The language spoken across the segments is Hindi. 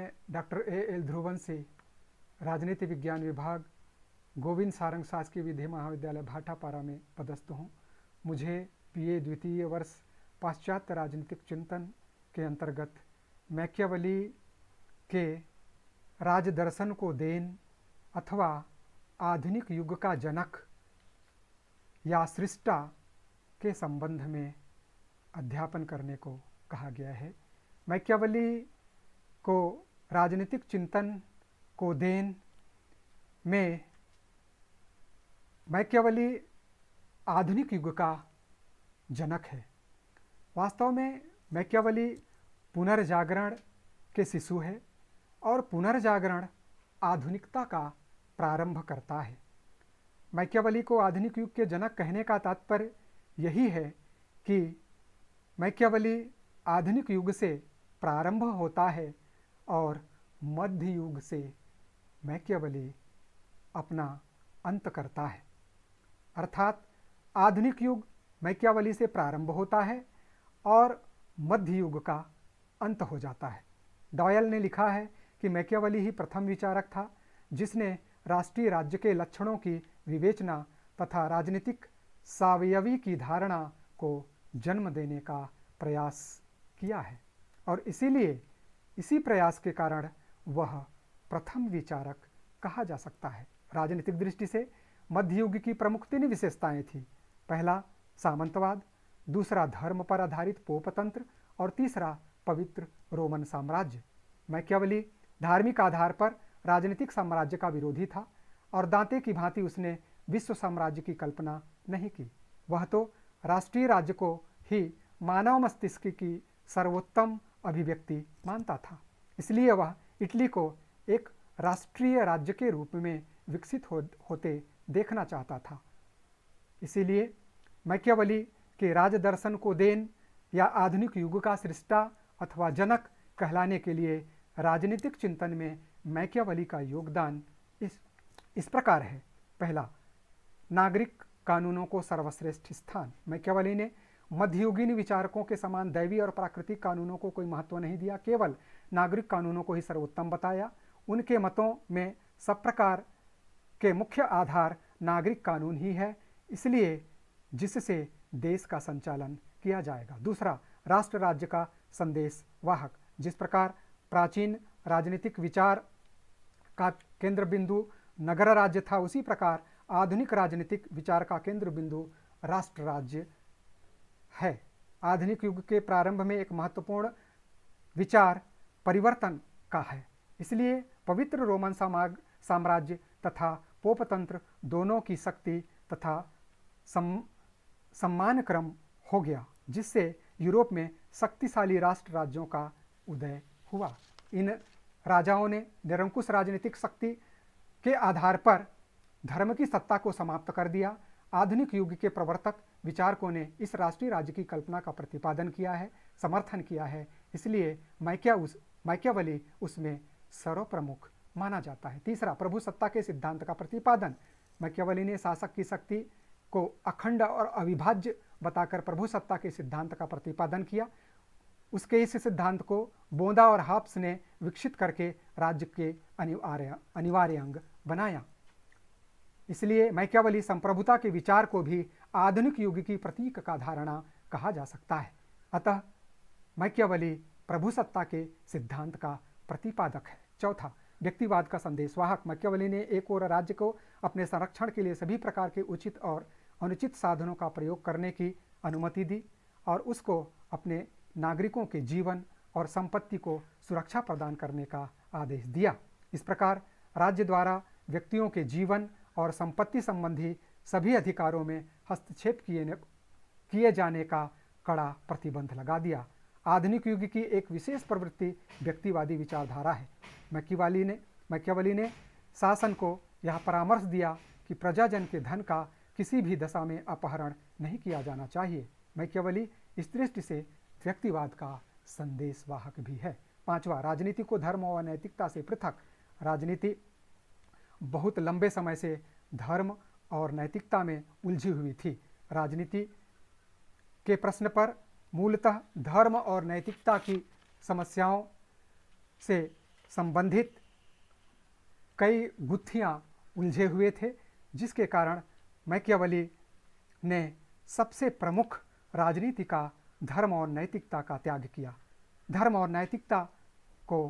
मैं डॉक्टर एल ध्रुवंशी, राजनीति विज्ञान विभाग, गोविंद सारंग शासकीय विधि महाविद्यालय भाटापारा में पदस्थ हूँ। मुझे बीए द्वितीय वर्ष पाश्चात्य राजनीतिक चिंतन के अंतर्गत मैकियावेली के राजदर्शन को देन अथवा आधुनिक युग का जनक या सृष्टा के संबंध में अध्यापन करने को कहा गया है। मैकियावेली को राजनीतिक चिंतन को देन में मैकियावेली आधुनिक युग का जनक है। वास्तव में मैकियावेली पुनर्जागरण के शिशु है और पुनर्जागरण आधुनिकता का प्रारंभ करता है। मैकियावेली को आधुनिक युग के जनक कहने का तात्पर्य यही है कि मैकियावेली आधुनिक युग से प्रारंभ होता है और मध्य युग से मैकियावेली अपना अंत करता है। अर्थात आधुनिक युग मैकियावेली से प्रारंभ होता है और मध्य युग का अंत हो जाता है। डॉयल ने लिखा है कि मैकियावेली ही प्रथम विचारक था जिसने राष्ट्रीय राज्य के लक्षणों की विवेचना तथा राजनीतिक सावयवी की धारणा को जन्म देने का प्रयास किया है और इसीलिए इसी प्रयास के कारण वह प्रथम विचारक कहा जा सकता है। राजनीतिक दृष्टि से मध्ययुग की प्रमुख 3 विशेषताएं थी। पहला सामंतवाद, दूसरा धर्म पर आधारित पोपतंत्र और तीसरा पवित्र रोमन साम्राज्य। मैकियावेली धार्मिक आधार पर राजनीतिक साम्राज्य का विरोधी था और दांते की भांति उसने विश्व साम्राज्य की कल्पना नहीं की। वह तो राष्ट्रीय राज्य को ही मानव मस्तिष्क की सर्वोत्तम अभिव्यक्ति मानता था। इसलिए वह इटली को एक राष्ट्रीय राज्य के रूप में विकसित होते देखना चाहता था। इसीलिए मैकियावेली के राजदर्शन को देन या आधुनिक युग का सृष्टा अथवा जनक कहलाने के लिए राजनीतिक चिंतन में मैकियावेली का योगदान इस प्रकार है। पहला, नागरिक कानूनों को सर्वश्रेष्ठ स्थान। मैकियावेली ने मध्ययुगीन विचारकों के समान दैवी और प्राकृतिक कानूनों को कोई महत्व नहीं दिया, केवल नागरिक कानूनों को ही सर्वोत्तम बताया। उनके मतों में सब प्रकार के मुख्य आधार नागरिक कानून ही है, इसलिए जिससे देश का संचालन किया जाएगा। दूसरा, राष्ट्र राज्य का संदेश वाहक। जिस प्रकार प्राचीन राजनीतिक विचार का केंद्र बिंदु नगर राज्य था, उसी प्रकार आधुनिक राजनीतिक विचार का केंद्र बिंदु राष्ट्र राज्य है। आधुनिक युग के प्रारंभ में एक महत्वपूर्ण विचार परिवर्तन का है, इसलिए पवित्र रोमन साम्राज्य तथा पोपतंत्र दोनों की शक्ति तथा सम्मान क्रम हो गया, जिससे यूरोप में शक्तिशाली राष्ट्र राज्यों का उदय हुआ। इन राजाओं ने निरंकुश राजनीतिक शक्ति के आधार पर धर्म की सत्ता को समाप्त कर दिया। आधुनिक युग के प्रवर्तक विचारकों ने इस राष्ट्रीय राज्य की कल्पना का प्रतिपादन किया है, समर्थन किया है, इसलिए मैकियावेली उसमें सर्वप्रमुख माना जाता है। तीसरा, प्रभु सत्ता के सिद्धांत का प्रतिपादन। मैकियावेली ने शासक की शक्ति को अखंड और अविभाज्य बताकर प्रभु सत्ता के सिद्धांत का प्रतिपादन किया। उसके इस सिद्धांत को बोंदा और हाब्स ने विकसित करके राज्य के अनिवार्य अंग बनाया। इसलिए मैकियावेली संप्रभुता के विचार को भी आधुनिक युग की प्रतीक का धारणा कहा जा सकता है। अतः मैकियावेली प्रभु सत्ता के सिद्धांत का प्रतिपादक है। चौथा, व्यक्तिवाद का संदेशवाहक। मैकियावेली ने एक और राज्य को अपने संरक्षण के लिए सभी प्रकार के उचित और अनुचित साधनों का प्रयोग करने की अनुमति दी और उसको अपने नागरिकों के जीवन और संपत्ति को सुरक्षा प्रदान करने का आदेश दिया। इस प्रकार राज्य द्वारा व्यक्तियों के जीवन और संपत्ति संबंधी सभी अधिकारों में हस्तक्षेप किए जाने का कड़ा प्रतिबंध लगा दिया। आधुनिक युग की एक विशेष प्रवृत्ति व्यक्तिवादी विचारधारा है। मैकियावेली ने शासन को यह परामर्श दिया कि प्रजाजन के धन का किसी भी दशा में अपहरण नहीं किया जाना चाहिए। मैकियावेली इस दृष्टि से व्यक्तिवाद का संदेशवाहक भी है। पांचवा, राजनीति को धर्म और नैतिकता से पृथक। राजनीति बहुत लंबे समय से धर्म और नैतिकता में उलझी हुई थी। राजनीति के प्रश्न पर मूलतः धर्म और नैतिकता की समस्याओं से संबंधित कई गुत्थियां उलझे हुए थे, जिसके कारण मैकियावेली ने सबसे प्रमुख राजनीति का धर्म और नैतिकता का त्याग किया, धर्म और नैतिकता को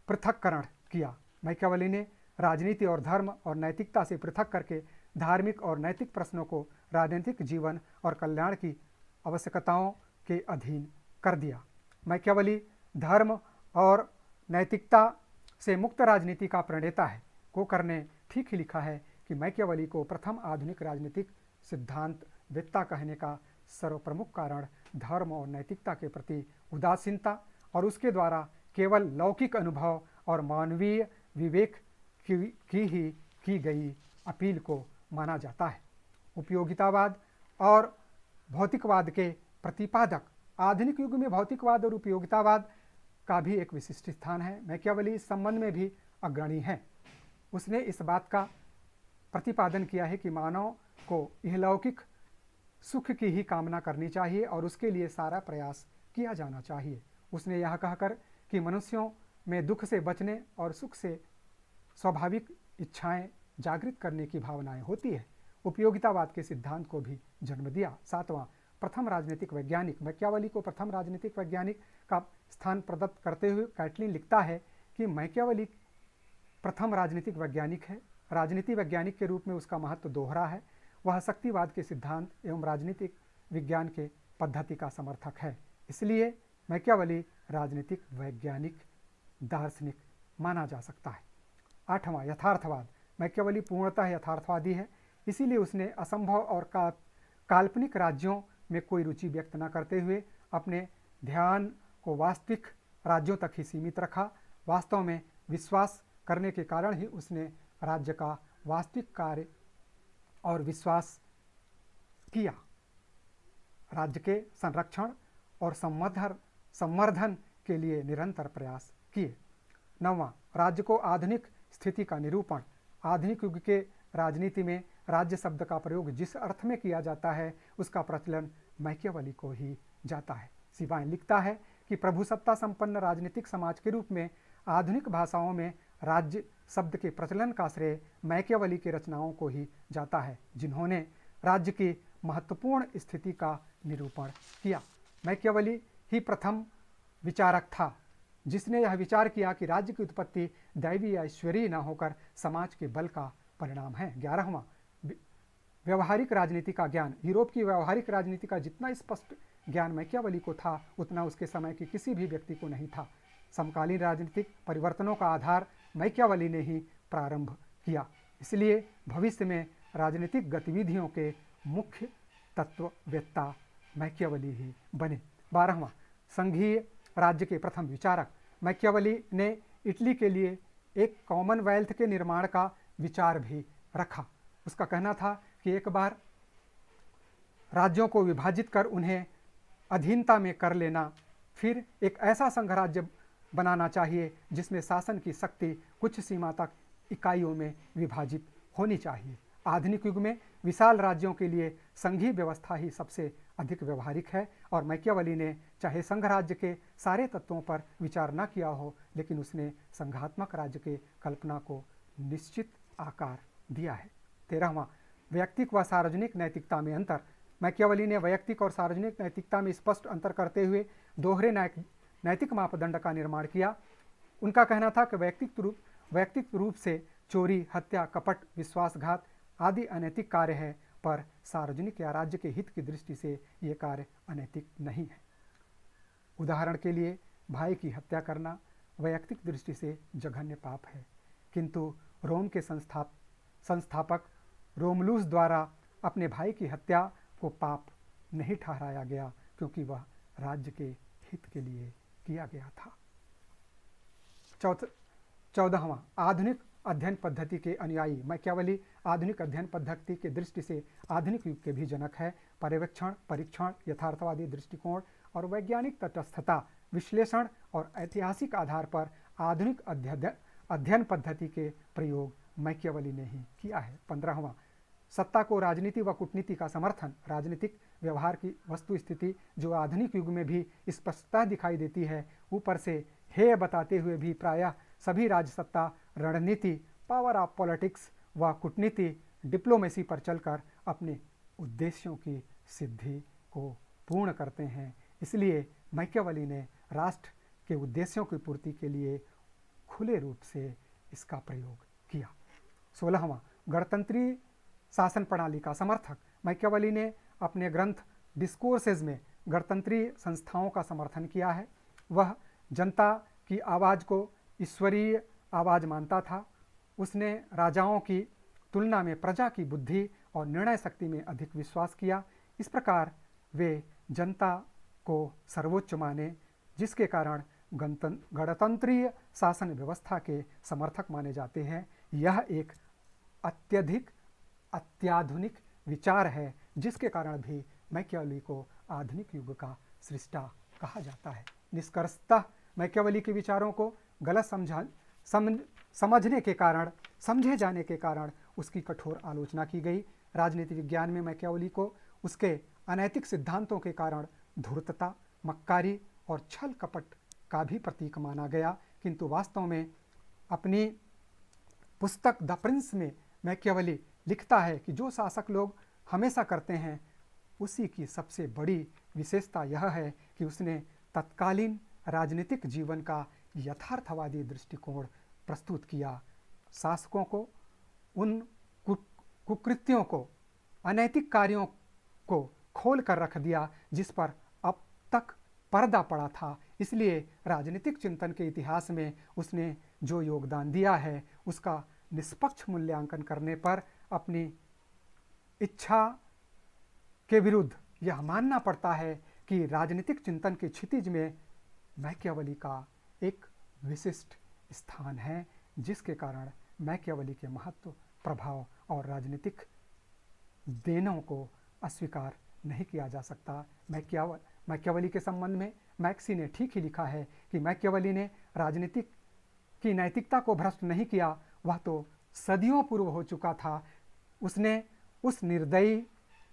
पृथक्करण किया। मैकियावेली ने राजनीति और धर्म और नैतिकता से पृथक करके धार्मिक और नैतिक प्रश्नों को राजनीतिक जीवन और कल्याण की आवश्यकताओं के अधीन कर दिया। मैकियावेली धर्म और नैतिकता से मुक्त राजनीति का प्रणेता है। कोकर ने ठीक ही लिखा है कि मैकियावेली को प्रथम आधुनिक राजनीतिक सिद्धांतवेत्ता कहने का सर्वप्रमुख कारण धर्म और नैतिकता के प्रति उदासीनता और उसके द्वारा केवल लौकिक अनुभव और मानवीय विवेक की गई अपील को माना जाता है। उपयोगितावाद और भौतिकवाद के प्रतिपादक आधुनिक युग में भौतिकवाद और उपयोगितावाद का भी एक विशिष्ट स्थान है। मैकियावेली इस संबंध में भी अग्रणी है। उसने इस बात का प्रतिपादन किया है कि मानव को इहलौकिक सुख की ही कामना करनी चाहिए और उसके लिए सारा प्रयास किया जाना चाहिए। उसने यह कहकर कि मनुष्यों में दुख से बचने और सुख से स्वाभाविक इच्छाएं जागृत करने की भावनाएं होती है, उपयोगितावाद के सिद्धांत को भी जन्म दिया। सातवां, प्रथम राजनीतिक वैज्ञानिक। मैकियावेली को प्रथम राजनीतिक वैज्ञानिक का स्थान प्रदत्त करते हुए कैटलिन लिखता है कि मैकियावेली प्रथम राजनीतिक वैज्ञानिक है। राजनीति वैज्ञानिक के रूप में उसका महत्व दोहरा है। वह शक्तिवाद के सिद्धांत एवं राजनीतिक विज्ञान के पद्धति का समर्थक है। इसलिए मैकियावेली राजनीतिक वैज्ञानिक दार्शनिक माना जा सकता है। आठवां, यथार्थवाद। मैकियावेली पूर्णतः यथार्थवादी है, इसीलिए उसने असंभव और काल्पनिक राज्यों में कोई रुचि व्यक्त न करते हुए अपने ध्यान को वास्तविक राज्यों तक ही सीमित रखा। वास्तव में विश्वास करने के कारण ही उसने राज्य का वास्तविक कार्य और विश्वास किया, राज्य के संरक्षण और संवर्धन के लिए निरंतर प्रयास किए। नौवां, राज्य को आधुनिक स्थिति का निरूपण। आधुनिक युग के राजनीति में राज्य शब्द का प्रयोग जिस अर्थ में किया जाता है उसका प्रचलन मैकियावेली को ही जाता है। सिवाइन लिखता है कि प्रभुसत्ता संपन्न राजनीतिक समाज के रूप में आधुनिक भाषाओं में राज्य शब्द के प्रचलन का श्रेय मैकियावेली की रचनाओं को ही जाता है, जिन्होंने राज्य की महत्वपूर्ण स्थिति का निरूपण किया। मैकियावेली ही प्रथम विचारक था जिसने यह विचार किया कि राज्य की उत्पत्ति दैवी या ईश्वरीय न होकर समाज के बल का परिणाम है। 11वां, व्यवहारिक राजनीति का ज्ञान। यूरोप की व्यवहारिक राजनीति का जितना स्पष्ट ज्ञान मैकियावेली को था उतना उसके समय के किसी भी व्यक्ति को नहीं था। समकालीन राजनीतिक परिवर्तनों का आधार मैकियावेली ने ही प्रारंभ किया, इसलिए भविष्य में राजनीतिक गतिविधियों के मुख्य तत्ववेत्ता मैकियावेली ही बने। 12वां, संघीय राज्य के प्रथम विचारक। मैकियावेली ने इटली के लिए एक कॉमनवेल्थ के निर्माण का विचार भी रखा। उसका कहना था कि एक बार राज्यों को विभाजित कर उन्हें अधीनता में कर लेना, फिर एक ऐसा संघ राज्य बनाना चाहिए जिसमें शासन की शक्ति कुछ सीमा तक इकाइयों में विभाजित होनी चाहिए। आधुनिक युग में विशाल राज्यों के लिए संघीय व्यवस्था ही सबसे अधिक व्यवहारिक है और मैकियावेली ने चाहे संघ राज्य के सारे तत्वों पर विचार न किया हो, लेकिन उसने संघात्मक राज्य के कल्पना को निश्चित आकार दिया है। 13वां, वैयक्तिक व सार्वजनिक नैतिकता में अंतर। मैकियावेली ने वैयक्तिक और सार्वजनिक नैतिकता में स्पष्ट अंतर करते हुए दोहरे नैतिक मापदंड का निर्माण किया। उनका कहना था कि वैयक्तिक रूप से चोरी, हत्या, कपट, विश्वासघात आदि अनैतिक कार्य है, पर सार्वजनिक या राज्य के हित की दृष्टि से ये कार्य अनैतिक नहीं है। उदाहरण के लिए भाई की हत्या करना वैयक्तिक दृष्टि से जघन्य पाप है, किंतु रोम के संस्थापक रोमुलुस द्वारा अपने भाई की हत्या को पाप नहीं ठहराया गया, क्योंकि वह राज्य के हित के लिए किया गया था। 14वां, आधुनिक अध्ययन पद्धति के अनुयायी। मैकियावेली आधुनिक अध्ययन पद्धति के दृष्टि से आधुनिक युग के भी जनक है। पर्यवेक्षण, परीक्षण, यथार्थवादी दृष्टिकोण और वैज्ञानिक तटस्थता, विश्लेषण और ऐतिहासिक आधार पर आधुनिक अध्ययन पद्धति के प्रयोग मैकियावेली ने ही किया है। 15वां, सत्ता को राजनीति व कूटनीति का समर्थन। राजनीतिक व्यवहार की वस्तु स्थिति जो आधुनिक युग में भी स्पष्टता दिखाई देती है, ऊपर से हेय बताते हुए भी प्रायः सभी राजसत्ता, रणनीति, पावर ऑफ पॉलिटिक्स व कूटनीति, डिप्लोमेसी पर चलकर अपने उद्देश्यों की सिद्धि को पूर्ण करते हैं। इसलिए मैकियावेली ने राष्ट्र के उद्देश्यों की पूर्ति के लिए खुले रूप से इसका प्रयोग किया। 16वां, गणतंत्रीय शासन प्रणाली का समर्थक। मैकियावेली ने अपने ग्रंथ डिस्कोर्सेज में गणतंत्रीय संस्थाओं का समर्थन किया है। वह जनता की आवाज़ को ईश्वरीय आवाज़ मानता था। उसने राजाओं की तुलना में प्रजा की बुद्धि और निर्णय शक्ति में अधिक विश्वास किया। इस प्रकार वे जनता को सर्वोच्च माने, जिसके कारण गणतंत्रीय शासन व्यवस्था के समर्थक माने जाते हैं। यह एक अत्याधुनिक विचार है, जिसके कारण भी मैकियावेली को आधुनिक युग का सृष्टा कहा जाता है। निष्कर्षतः मैकियावेली के विचारों को गलत समझे जाने के कारण उसकी कठोर आलोचना की गई। राजनीति विज्ञान में मैकियावेली को उसके अनैतिक सिद्धांतों के कारण धूर्तता, मक्कारी और छल कपट का भी प्रतीक माना गया, किंतु वास्तव में अपनी पुस्तक द प्रिंस में मैकियावेली लिखता है कि जो शासक लोग हमेशा करते हैं, उसी की सबसे बड़ी विशेषता यह है कि उसने तत्कालीन राजनीतिक जीवन का यथार्थवादी दृष्टिकोण प्रस्तुत किया। शासकों को, उन कुकृत्यों को, अनैतिक कार्यों को खोल कर रख दिया जिस पर अब तक पर्दा पड़ा था। इसलिए राजनीतिक चिंतन के इतिहास में उसने जो योगदान दिया है, उसका निष्पक्ष मूल्यांकन करने पर अपनी इच्छा के विरुद्ध यह मानना पड़ता है कि राजनीतिक चिंतन के क्षितिज में मैकियावेली का एक विशिष्ट स्थान है, जिसके कारण मैकियावेली के महत्व, प्रभाव और राजनीतिक देनों को अस्वीकार नहीं किया जा सकता। मैकियावेली के संबंध में मैक्सी ने ठीक ही लिखा है कि मैकियावेली ने राजनीतिक की नैतिकता को भ्रष्ट नहीं किया, वह तो सदियों पूर्व हो चुका था। उसने उस निर्दयी,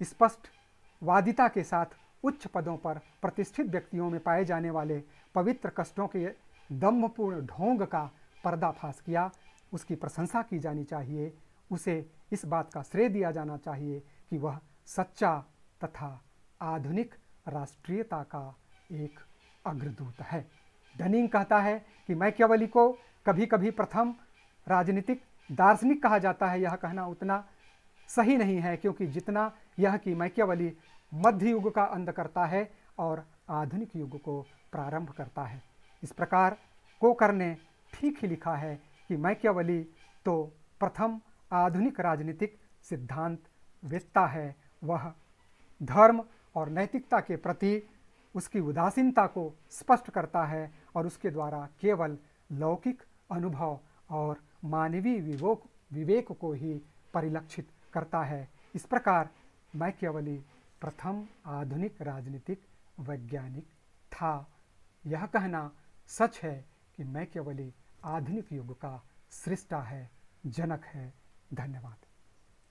स्पष्टवादिता के साथ उच्च पदों पर प्रतिष्ठित व्यक्तियों में पाए जाने वाले पवित्र कष्टों के दम्भपूर्ण ढोंग का पर्दाफाश किया। उसकी प्रशंसा की जानी चाहिए। उसे इस बात का श्रेय दिया जाना चाहिए कि वह सच्चा तथा आधुनिक राष्ट्रीयता का एक अग्रदूत है। डनिंग कहता है कि मैकियावेली को कभी कभी प्रथम राजनीतिक दार्शनिक कहा जाता है। यह कहना उतना सही नहीं है, क्योंकि जितना यह कि मैकियावेली मध्य युग का अंत करता है और आधुनिक युग को प्रारंभ करता है। इस प्रकार कोकर ने ठीक ही लिखा है कि मैकियावेली तो प्रथम आधुनिक राजनीतिक सिद्धांत वेत्ता है। वह धर्म और नैतिकता के प्रति उसकी उदासीनता को स्पष्ट करता है और उसके द्वारा केवल लौकिक अनुभव और मानवीय विवेक को ही परिलक्षित करता है। इस प्रकार मैकियावेली प्रथम आधुनिक राजनीतिक वैज्ञानिक था। यह कहना सच है कि मैकियावेली आधुनिक युग का सृष्टा है, जनक है। धन्यवाद।